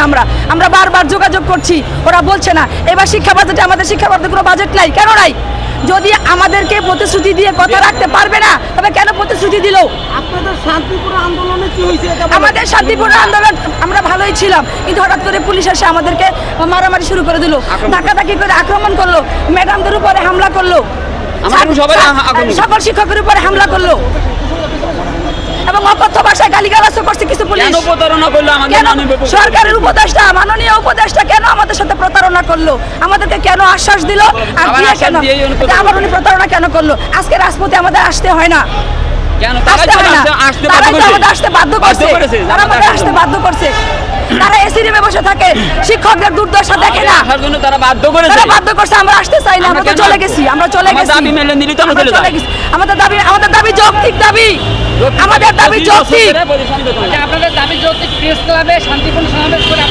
আমরা আমরা বারবার যোগাযোগ করছি, ওরা বলছে না। এবার শিক্ষা বাজেটে আমাদের শিক্ষা বাজেটে কোনো বাজেট নাই। কেন নাই? যদি আমাদেরকে প্রতিশ্রুতি দিয়ে কথা রাখতে পারবে না, তবে কেন প্রতিশ্রুতি দিল? আপনাদের শান্তিপূর্ণ আন্দোলনে কি হয়েছে? আমাদের শান্তিপূর্ণ আন্দোলন, আমরা ভালোই ছিলাম, কিন্তু হঠাৎ করে পুলিশ এসে আমাদেরকে মারামারি শুরু করে দিল, ধাক্কাধাক্কি করে আক্রমণ করলো, ম্যাডামদের উপরে হামলা করলো, সকল শিক্ষকের উপরে হামলা করলো এবং অকথ্য ভাষায় গালিগালাজও করছে কিছু পুলিশ। কেন প্রতারণা করলো আমাদের মাননীয় সরকারের উপদেষ্টা, মাননীয় উপদেষ্টা কেন আমাদের সাথে প্রতারণা করলো? আমাদেরকে কেন আশ্বাস দিল আর দিয়ে কেন আবার উনি প্রতারণা কেন করলো? আজকে রাজপথে আমাদের আসতে হয় না, কেন আসতে হয় না, তারাই তো আমাদের আসতে বাধ্য করছে, তারা আমাদের আসতে বাধ্য করছে। তারা এসি রুমে বসে থাকে, শিক্ষকদের দুর্দশা দেখে না, আসার জন্য তারা বাধ্য করেছে। তারা বাধ্য করছে, আমরা আসতে চাই না, আমরা তো চলে গেছি, আমরা চলে গেছি। দাবি মেনে নিলি তো আমরা চলে যাই। আমাদের দাবি যৌক্তিক দাবি, আমাদের দাবি যৌক্তিক। আপনাদের দাবি যৌক্তিক। প্রেস ক্লাবে শান্তিপূর্ণ সমাবেশ করে